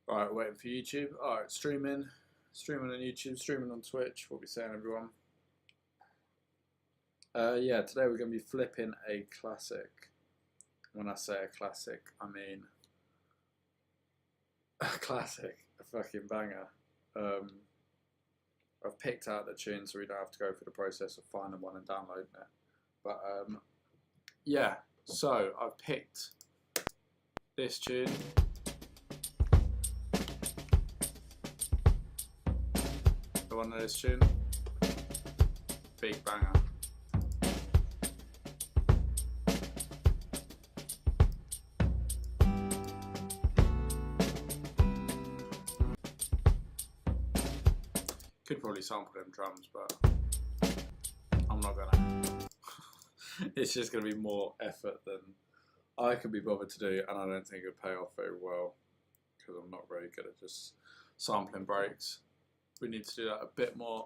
Alright, waiting for YouTube. Alright, streaming on YouTube, streaming on Twitch. What we saying, everyone? Yeah, today we're going to be flipping a classic. When I say a classic, I mean a classic, a fucking banger. I've picked out the tune so we don't have to go through the process of finding one and downloading it. But yeah, so I've picked this tune. The one of this tune. Big banger. Could probably sample them drums, but I'm not gonna. It's just gonna be more effort than I could be bothered to do, and I don't think it'll pay off very well because I'm not very good at just sampling breaks. We need to do that a bit more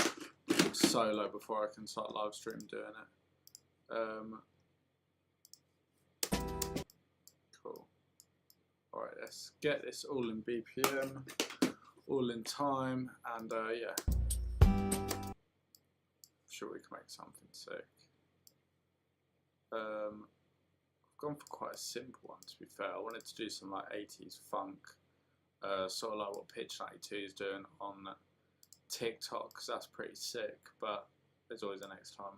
solo before I can start live stream doing it. Cool. Alright, let's get this all in BPM, all in time, and yeah. Sure we can make something sick. I've gone for quite a simple one, to be fair. I wanted to do some like 80s funk, sort of like what Pitch 92 is doing on TikTok, because that's pretty sick, but there's always a next time.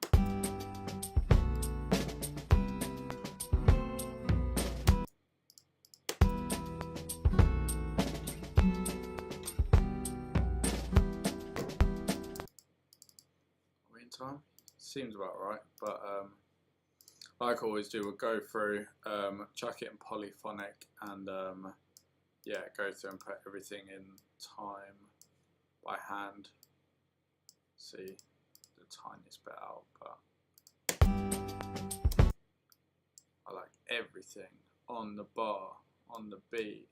Time seems about right, but like I always do, we'll go through, chuck it in polyphonic, and yeah, go through and put everything in time by hand. See the tiniest bit out, but I like everything on the bar, on the beat,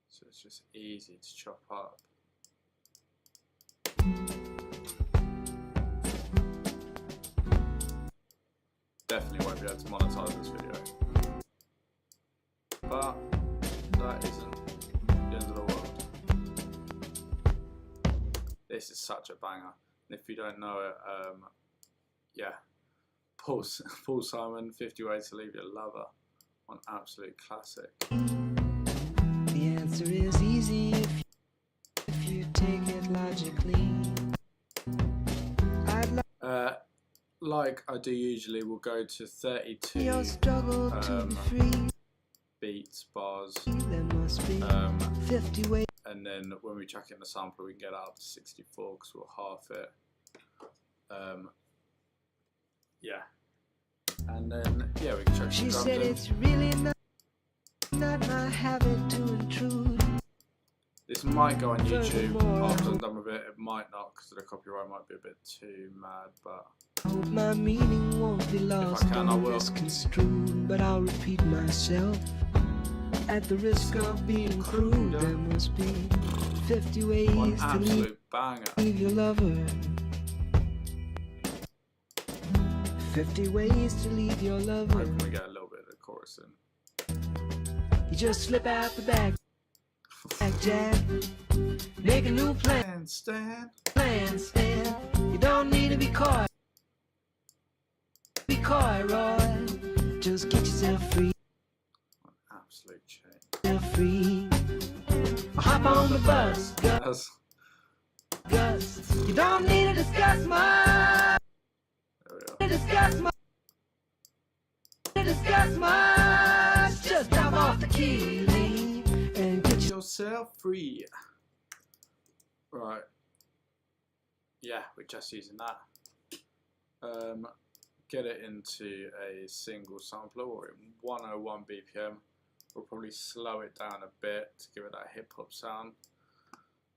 so it's just easy to chop up. Definitely won't be able to monetize this video, but that isn't the end of the world. This is such a banger, and if you don't know it, yeah, Paul Simon, 50 Ways to Leave Your Lover, one absolute classic. The answer is easy if you take it logically. Like I do usually, we'll go to 32 beats, bars, There must be 50 ways. And then when we chuck in the sampler, we can get up to 64 because we'll half it. Yeah, and then yeah, we can chuck some She drums said in. it's really not my habit to intrude. This might go on YouTube after I'm done with it. It might not because the copyright might be a bit too mad, but I hope my meaning won't be lost if I can, I or will. misconstrued, but I'll repeat myself. At the risk of being crude, there must be 50 one ways to leave absolute banger. your lover. 50 ways to leave your lover. Hoping we get a little bit of the chorus in. You just slip out the back jack, make a new plan stand. You don't need to be coy, Roy. Just get yourself free. One absolute chain. Free. Hop on the bus, Gus. You don't need to discuss much. Discuss much. Just drop off the key and get Yourself free. Right. Yeah, we're just using that. Get it into a single sampler or in 101 BPM. We'll probably slow it down a bit to give it that hip hop sound.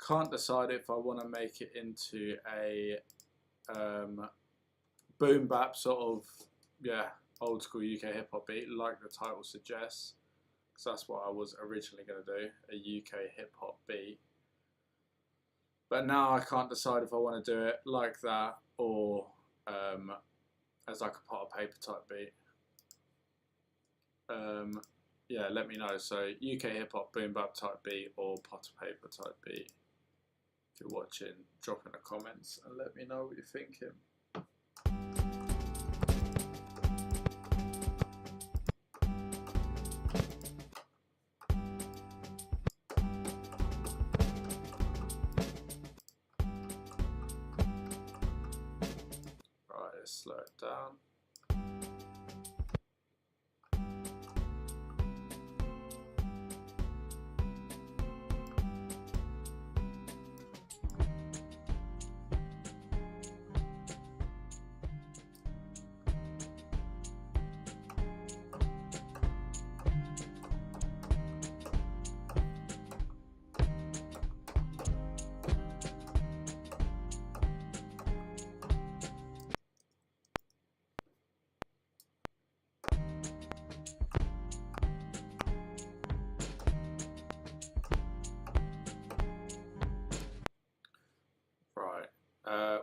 Can't decide if I want to make it into a boom bap sort of, yeah, old school UK hip hop beat like the title suggests, because that's what I was originally going to do, a UK hip hop beat. But now I can't decide if I want to do it like that or as like a pot of paper type beat. yeah, let me know. So UK hip hop, boom bap type beat or pot paper type beat. If you're watching, drop in the comments and let me know what you're thinking. Right, let's slow it down.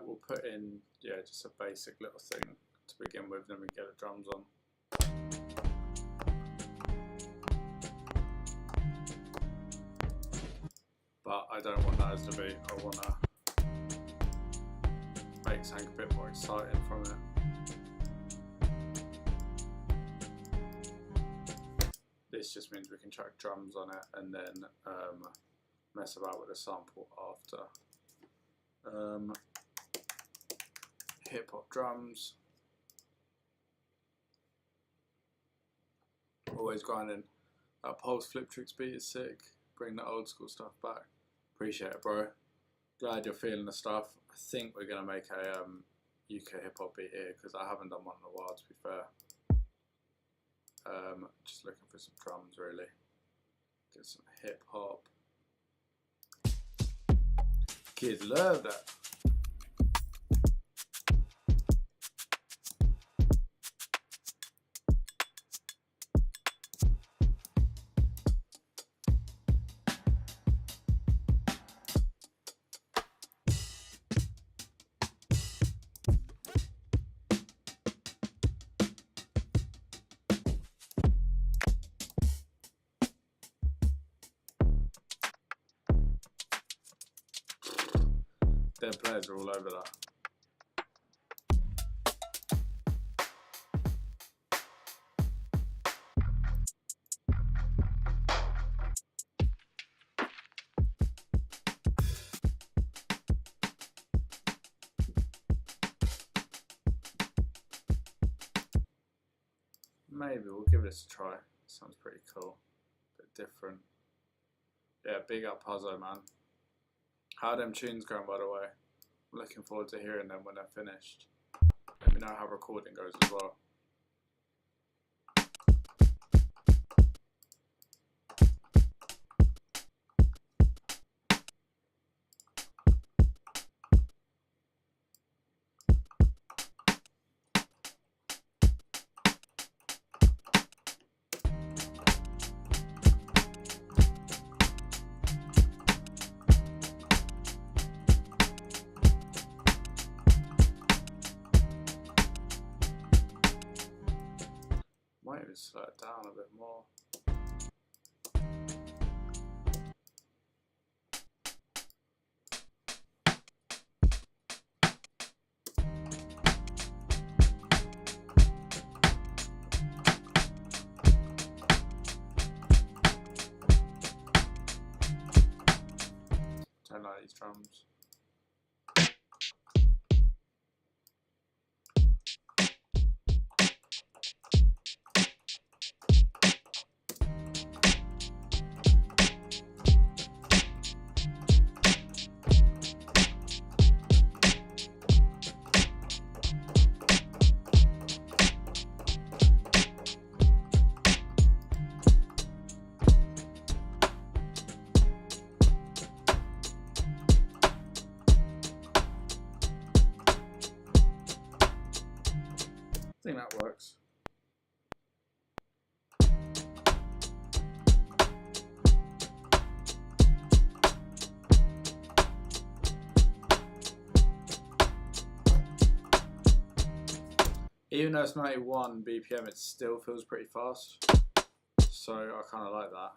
We'll put in, just a basic little thing to begin with, then we get the drums on. But I don't want that as the beat, I want to make something a bit more exciting from it. This just means we can track drums on it and then mess about with the sample after. Hip hop drums. Always grinding. That Pulse Flip Tricks beat is sick. Bring the old school stuff back. Appreciate it, bro. Glad you're feeling the stuff. I think we're gonna make a UK hip hop beat here because I haven't done one in a while, to be fair. Just looking for some drums, really. Get some hip hop. Kids love that. Their players are all over that. Maybe we'll give this a try. Sounds pretty cool. Bit different. Yeah, big up Puzzle, man. How are them tunes going, by the way? I'm looking forward to hearing them when they're finished. Let me know how recording goes as well. Might even slow it down a bit more. Don't like these drums. I think that works. Even though it's 91 BPM, it still feels pretty fast. So I kind of like that.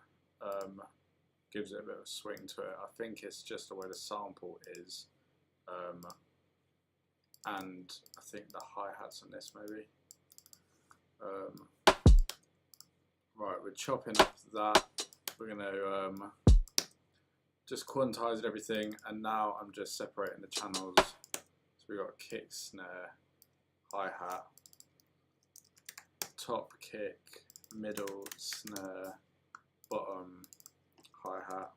Gives it a bit of a swing to it. I think it's just the way the sample is. And I think the hi-hats on this maybe. Right, we're chopping up that. We're going to just quantize everything, and now I'm just separating the channels. So we've got kick, snare, hi-hat, top kick, middle, snare, bottom, hi-hat.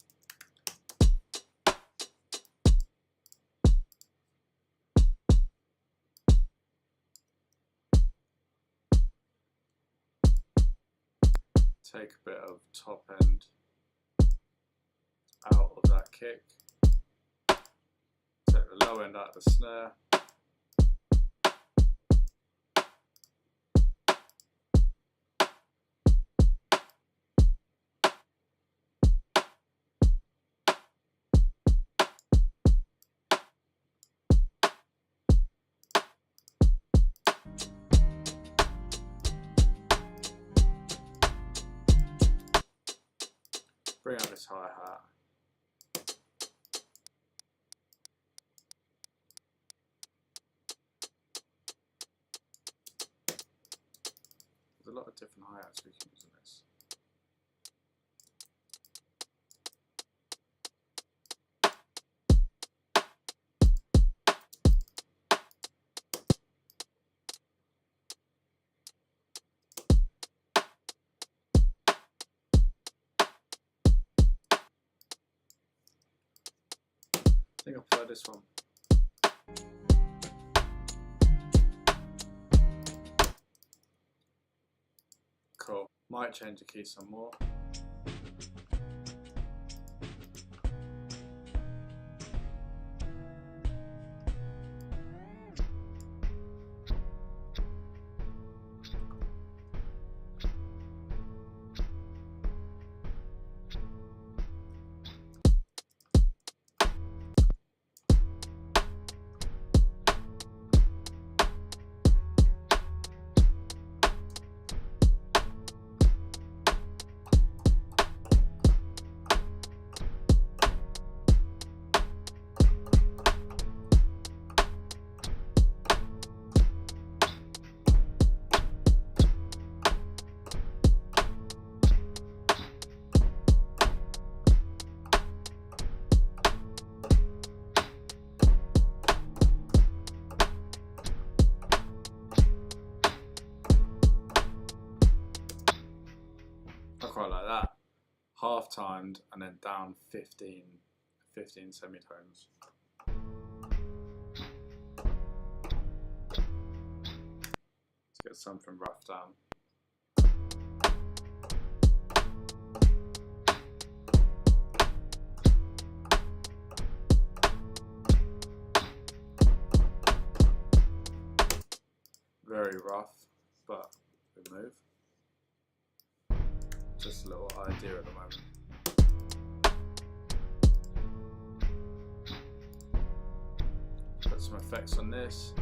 Take a bit of top end out of that kick. Take the low end out of the snare. Bring out this hi-hat. There's a lot of different hi-hats we can use in this. I think I'll play this one. Cool. Might change the key some more. I quite like that. Half timed and then down 15 semitones. Let's get something rough down. Very rough, but good move. Just a little idea at the moment. Put some effects on this.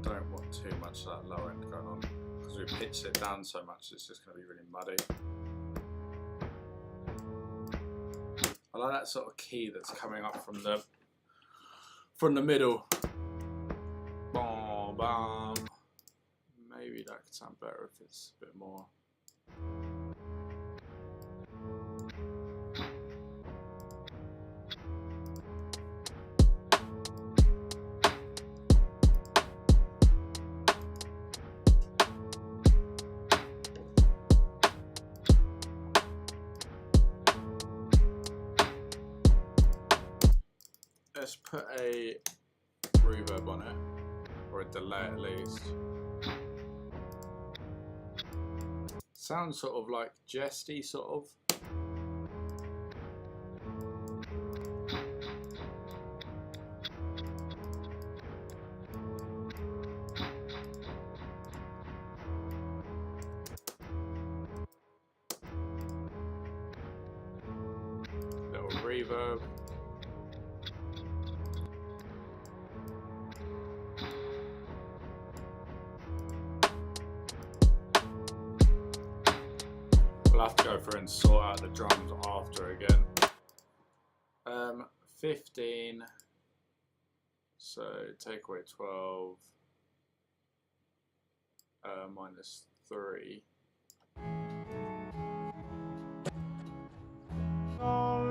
Don't want too much of that low end going on because we pitched it down so much it's just going to be really muddy. I like that sort of key that's coming up from the middle. Bam, bam. Maybe that could sound better if it's a bit more. Let's put a reverb on it, or a delay at least. Sounds sort of like jesty, sort of. Little reverb. We'll have to go through and sort out the drums after again. 15. So take away 12. Minus 3. All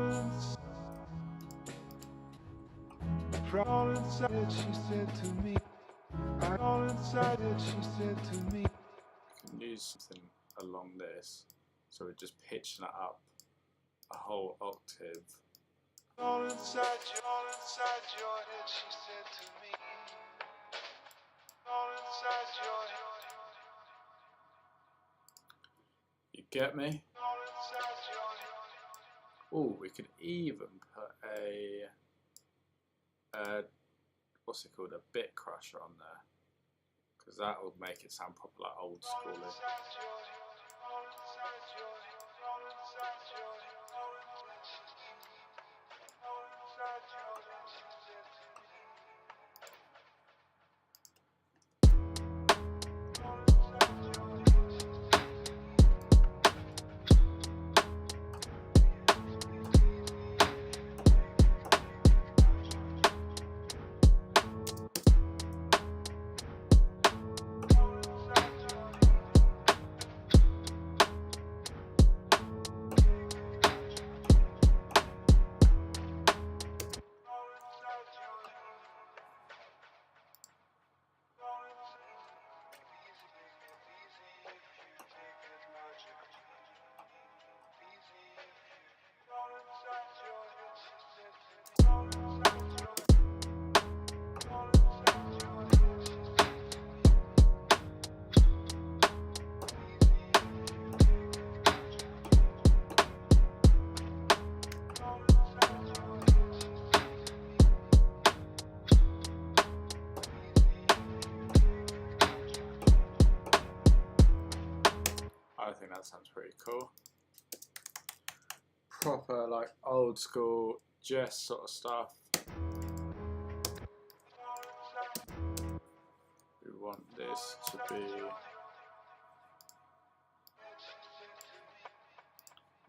inside, she said to me. All inside, she said to me. We can use something along this, so we're just pitching it up a whole octave. All inside your head, she said to me. All inside your head. You get me? All inside your head. Oh, we could even put a what's it called? A bit crusher on there, because that would make it sound proper like old schooly. I think that sounds pretty cool. Proper like old school jazz sort of stuff. We want this to be,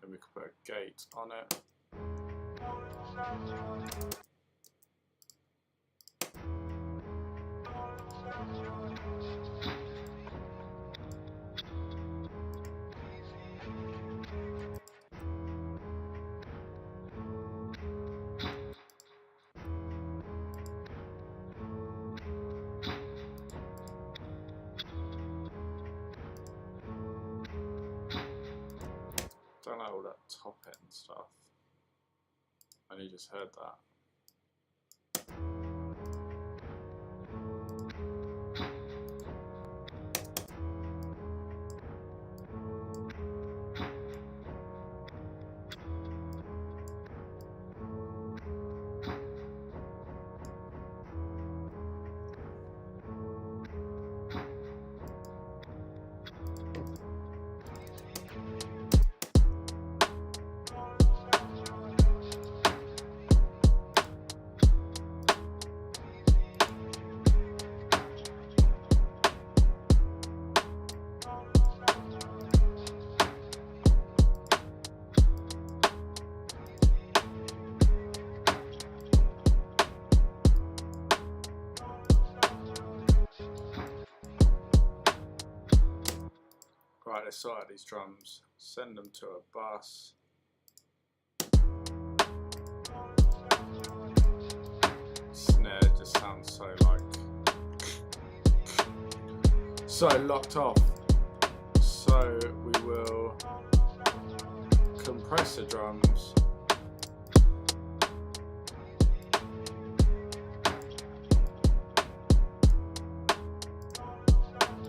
then we could put a gate on it. Don't know all that top end stuff. And you just heard that. Right, let's sort out these drums, send them to a bus. Snare just sounds so like, so locked off. So we will compress the drums.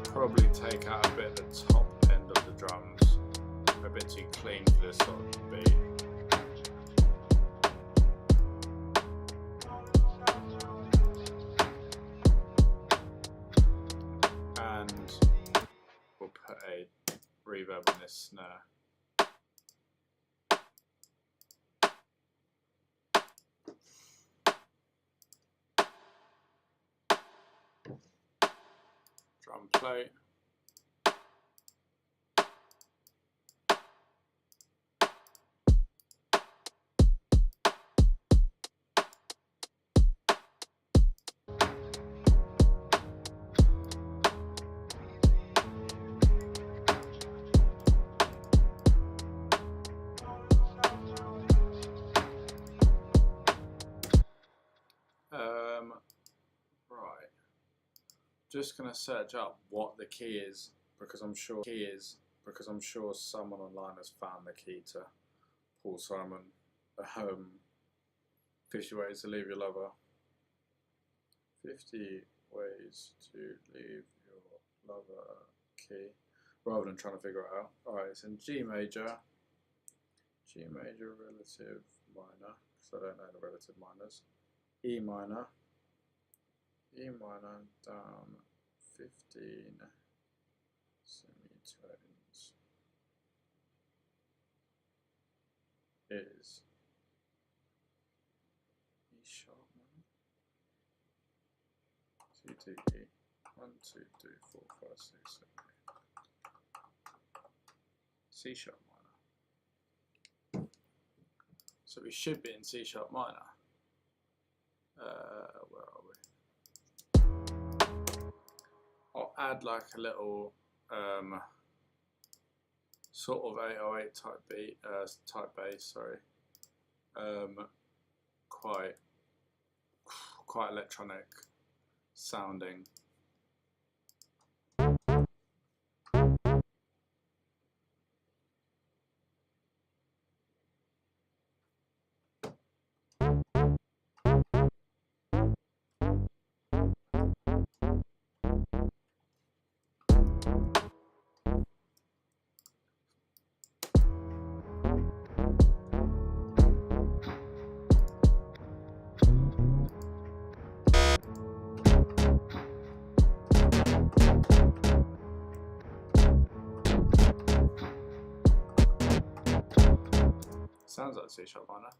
Probably take out a bit of the top end of the drums. A bit too clean for this sort of beat. And we'll put a reverb on this snare. Drum plate. just going to search up what the key is, because I'm sure someone online has found the key to Paul Simon, 50 ways to leave your lover. 50 ways to leave your lover key, rather than trying to figure it out. Alright, it's in G major relative minor, because I don't know the relative minors. E minor down 15 semitones is E sharp minor. C D E 1 2 3 4 5 6 7 8. C sharp minor. So we should be in C sharp minor. Where are we? I'll add like a little sort of 808 type beat, type bass. Sorry, quite electronic sounding. Sounds like C sharp minor.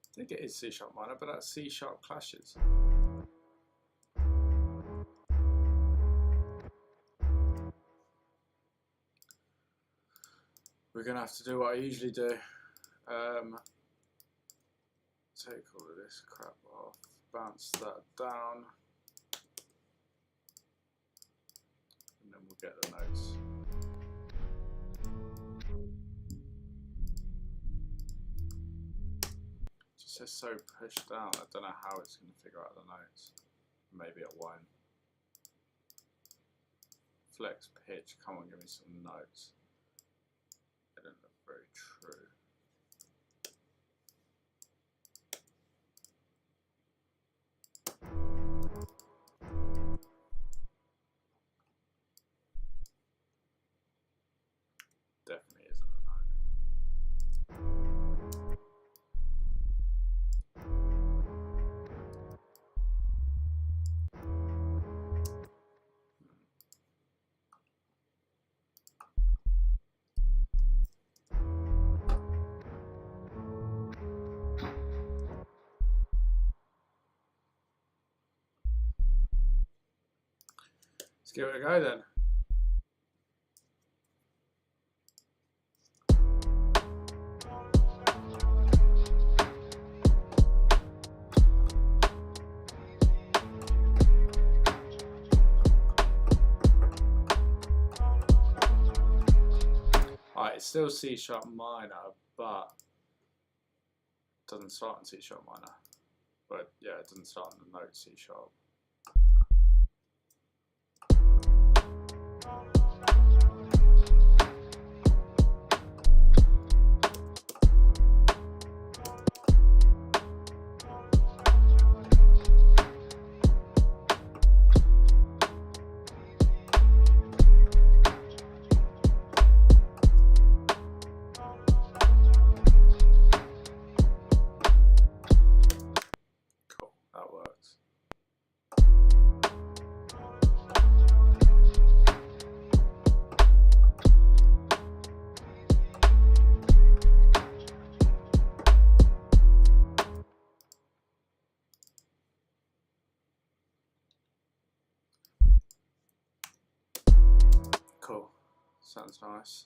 I think it is C sharp minor, but that's C sharp clashes. We're going to have to do what I usually do. Take all of this crap off, bounce that down, and then we'll get the notes. Just says so pushed down, I don't know how it's going to figure out the notes. Maybe it won't. Flex pitch, come on, give me some notes. It didn't look very true. Definitely isn't a note. Let's give it a go then. It's still C sharp minor, but it doesn't start in C sharp minor. But yeah, it doesn't start on the note C sharp. Cool, that works. Sounds nice.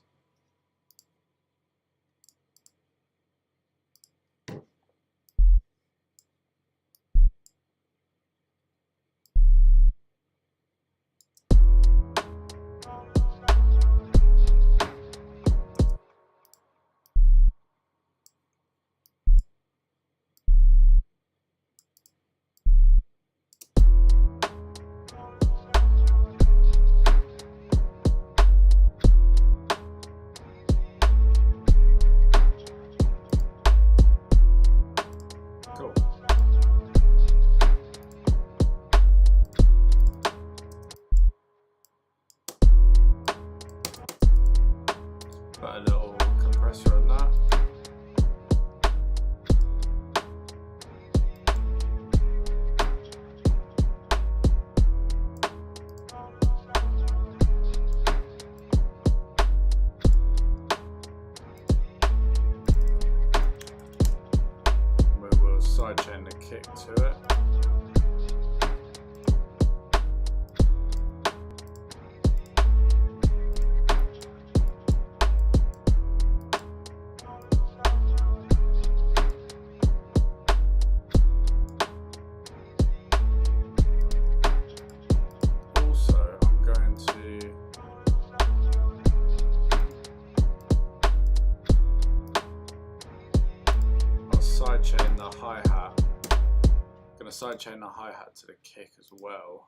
Put a little compressor on that. We will sidechain the kick to it. Sidechain the hi-hat. I'm going to sidechain the hi-hat to the kick as well.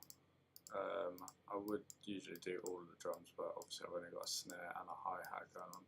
I would usually do all of the drums, but obviously I've only got a snare and a hi-hat going on.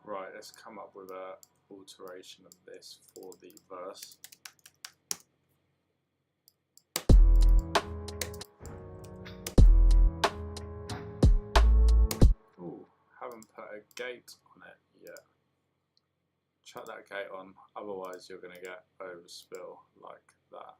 Right, let's come up with an alteration of this for the verse. Ooh, haven't put a gate on it yet. Chuck that gate on, otherwise you're going to get overspill like that.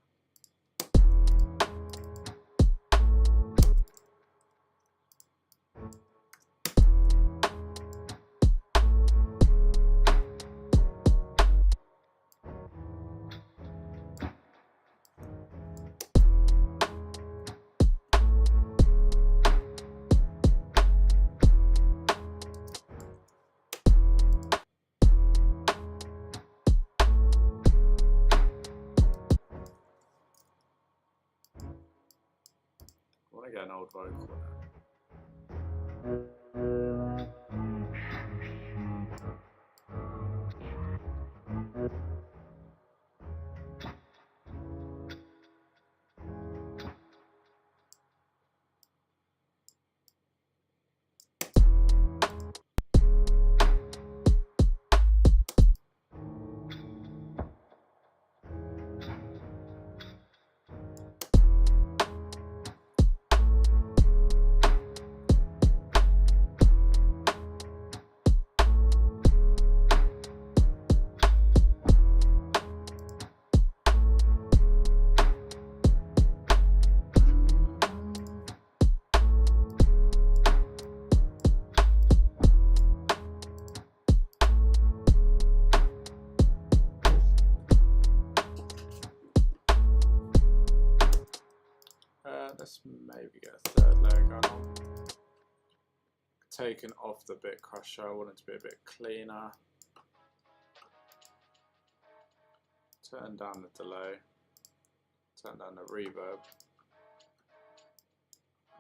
I want to get an old vocal now. Let's maybe get a third layer going on. Taken off the bit crusher, I want it to be a bit cleaner. Turn down the delay. Turn down the reverb.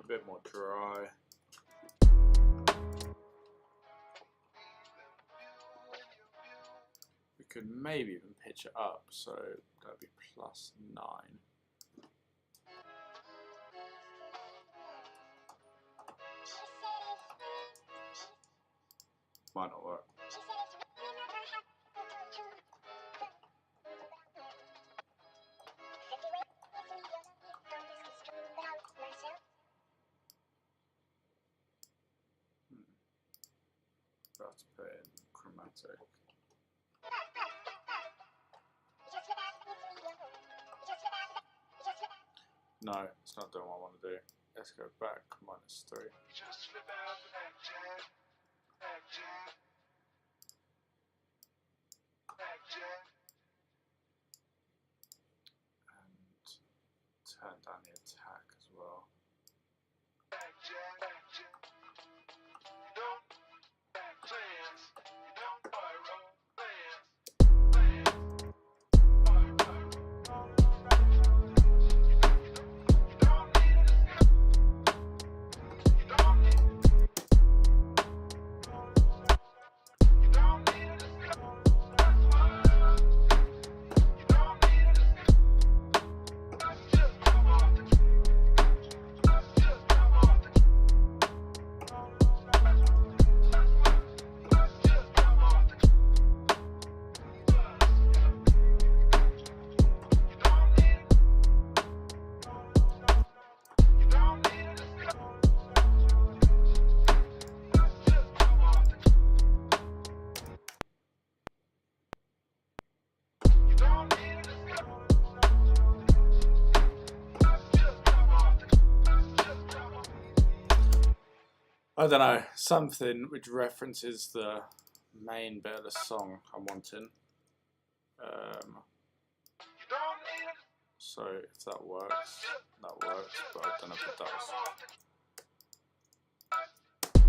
A bit more dry. We could maybe even pitch it up, so that'd be +9. Might not work. About to put in chromatic. No, it's not doing what I want to do. Let's go back, -3. Just slip out the back jab, back jab, back jab. And turn down the attack as well. Back jab, back jab. You don't back plans, you don't pyro plans, plans, pyro. You don't need to skip, you don't need, you don't need to skip, that's why. You don't need to skip, let's just come off the, let's just come off the, that's why, let's just come off the, you don't need, you don't need to skip, let's just come off the, you don't need to skip, let's just come off the, let's just come off. I don't know, something which references the main bit of the song I'm wanting. You don't need to, So if that works, but I don't know if it does.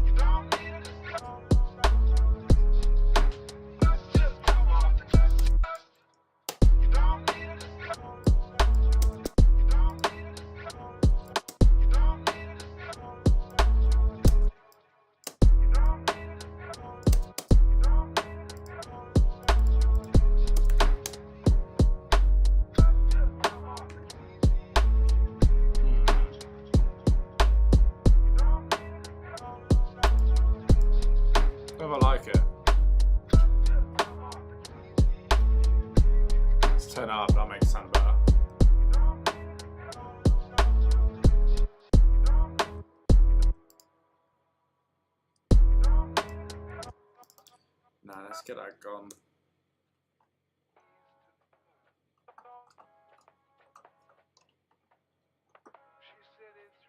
you don't need to skip, let's just come off the, you don't need to skip, you don't need to skip, you don't need to skip, you don't need to skip, you don't need to skip, If I like it. Let's turn it up, that makes it sound better. Nah, let's get that gone. She said it's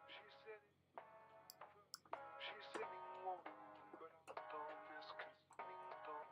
she said it, she said me won't, but I don't miss consuming, don't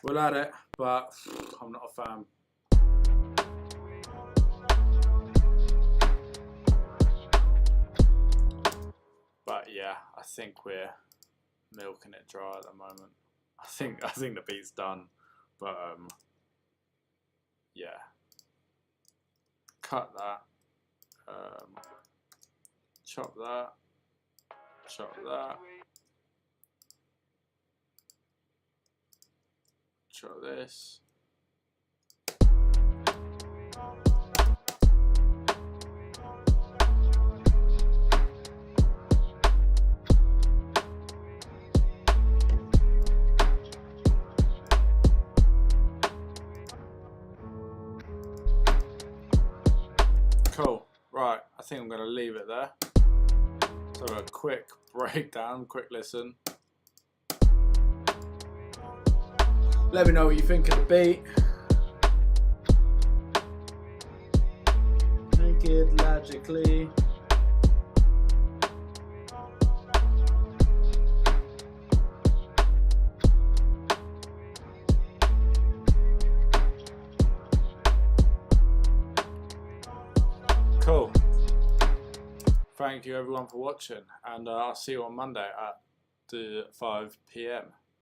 We'll add it, but I'm not a fan. But yeah, I think we're milking it dry at the moment. I think the beat's done, but yeah. Cut that. Chop that. Chop that. Chop this. Cool. Right, I think I'm going to leave it there. So a quick breakdown, quick listen. Let me know what you think of the beat. Naked logically. Cool. Thank you everyone for watching, and I'll see you on Monday at 5 PM.